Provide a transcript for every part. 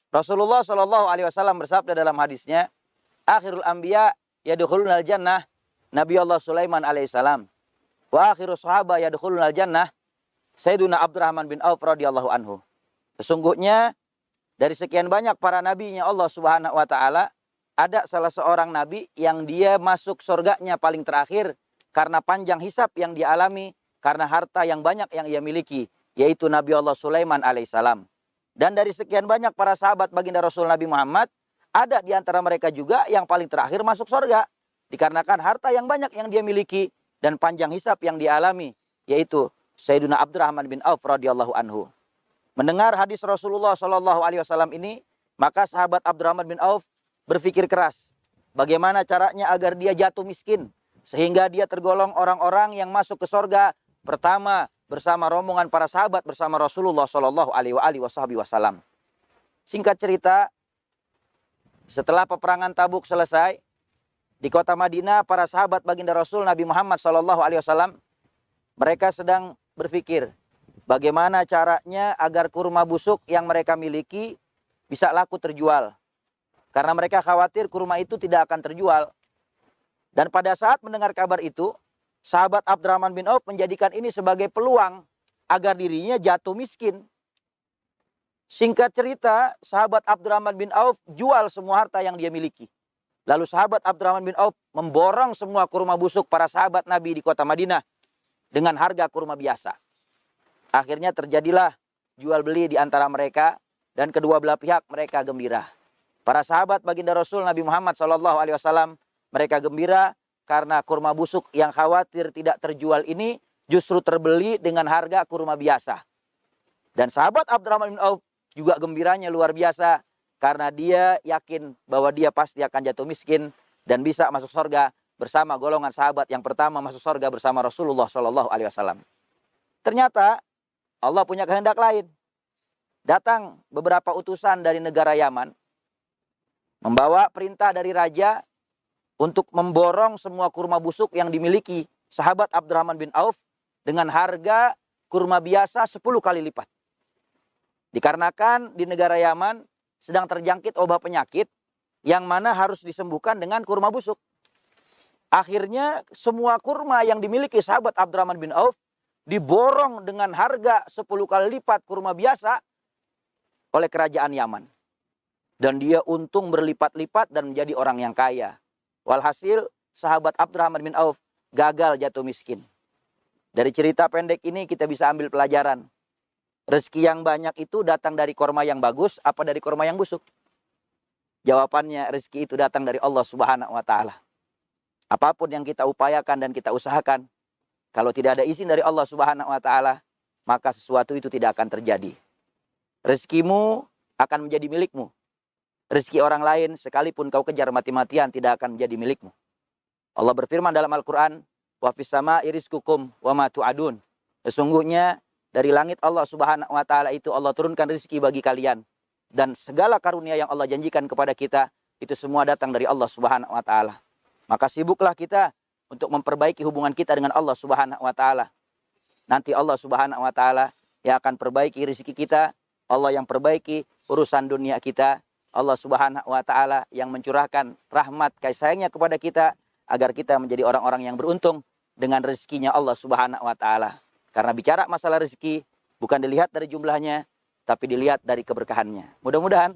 Rasulullah Shallallahu Alaihi Wasallam bersabda dalam hadisnya, akhirul anbiya yadkhulunal jannah, Nabi Allah Sulaiman alaihissalam. Wa akhiru sahaba yadkhulunal jannah, Sayyiduna Abdurrahman bin Auf radhiyallahu anhu. Sesungguhnya dari sekian banyak para nabinya Allah Subhanahu wa taala, ada salah seorang nabi yang dia masuk surganya paling terakhir karena panjang hisab yang dialami, karena harta yang banyak yang ia miliki, yaitu Nabi Allah Sulaiman alaihissalam. Dan dari sekian banyak para sahabat baginda Rasul Nabi Muhammad, ada di antara mereka juga yang paling terakhir masuk surga, dikarenakan harta yang banyak yang dia miliki dan panjang hisab yang dialami, yaitu Sayyiduna Abdurrahman bin Auf radhiyallahu anhu. Mendengar hadis Rasulullah Shallallahu Alaihi Wasallam ini, maka sahabat Abdurrahman bin Auf berpikir keras, bagaimana caranya agar dia jatuh miskin, sehingga dia tergolong orang-orang yang masuk ke surga pertama bersama rombongan para sahabat bersama Rasulullah Shallallahu Alaihi Wasallam. Singkat cerita, setelah peperangan Tabuk selesai, di kota Madinah para sahabat baginda Rasul Nabi Muhammad Shallallahu Alaihi Wasallam mereka sedang berpikir bagaimana caranya agar kurma busuk yang mereka miliki bisa laku terjual. Karena mereka khawatir kurma itu tidak akan terjual. Dan pada saat mendengar kabar itu, sahabat Abdurrahman bin Auf menjadikan ini sebagai peluang agar dirinya jatuh miskin. Singkat cerita, sahabat Abdurrahman bin Auf jual semua harta yang dia miliki. Lalu sahabat Abdurrahman bin Auf memborong semua kurma busuk para sahabat Nabi di kota Madinah dengan harga kurma biasa. Akhirnya terjadilah jual beli di antara mereka dan kedua belah pihak mereka gembira. Para sahabat baginda Rasul Nabi Muhammad SAW mereka gembira karena kurma busuk yang khawatir tidak terjual ini justru terbeli dengan harga kurma biasa. Dan sahabat Abdurrahman bin Auf juga gembiranya luar biasa karena dia yakin bahwa dia pasti akan jatuh miskin dan bisa masuk surga bersama golongan sahabat yang pertama masuk surga bersama Rasulullah SAW. Ternyata Allah punya kehendak lain. Datang beberapa utusan dari negara Yaman, membawa perintah dari raja untuk memborong semua kurma busuk yang dimiliki sahabat Abdurrahman bin Auf dengan harga kurma biasa 10 kali lipat. Dikarenakan di negara Yaman sedang terjangkit wabah penyakit yang mana harus disembuhkan dengan kurma busuk. Akhirnya semua kurma yang dimiliki sahabat Abdurrahman bin Auf diborong dengan harga 10 kali lipat kurma biasa oleh kerajaan Yaman. Dan dia untung berlipat-lipat dan menjadi orang yang kaya. Walhasil sahabat Abdurrahman bin Auf gagal jatuh miskin. Dari cerita pendek ini kita bisa ambil pelajaran. Rezeki yang banyak itu datang dari kurma yang bagus apa dari kurma yang busuk? Jawabannya rezeki itu datang dari Allah Subhanahu wa taala. Apapun yang kita upayakan dan kita usahakan, kalau tidak ada izin dari Allah Subhanahu wa taala, maka sesuatu itu tidak akan terjadi. Rezekimu akan menjadi milikmu. Rezeki orang lain sekalipun kau kejar mati-matian tidak akan menjadi milikmu. Allah berfirman dalam Al-Qur'an, "Wa fis sama'i rizqukum wa ma tu'adun." Sesungguhnya dari langit Allah Subhanahu wa taala itu Allah turunkan rezeki bagi kalian, dan segala karunia yang Allah janjikan kepada kita itu semua datang dari Allah Subhanahu wa taala. Maka sibuklah kita untuk memperbaiki hubungan kita dengan Allah Subhanahu wa taala. Nanti Allah Subhanahu wa taala yang akan perbaiki rezeki kita, Allah yang perbaiki urusan dunia kita, Allah Subhanahu wa taala yang mencurahkan rahmat kasih sayangnya kepada kita agar kita menjadi orang-orang yang beruntung dengan rezekinya Allah Subhanahu wa taala. Karena bicara masalah rezeki bukan dilihat dari jumlahnya, tapi dilihat dari keberkahannya. Mudah-mudahan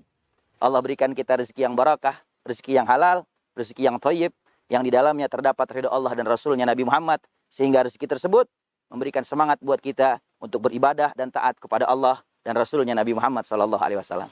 Allah berikan kita rezeki yang barakah, rezeki yang halal, rezeki yang thayyib, yang di dalamnya terdapat ridha Allah dan Rasulnya Nabi Muhammad, sehingga rezeki tersebut memberikan semangat buat kita untuk beribadah dan taat kepada Allah dan Rasulnya Nabi Muhammad SAW.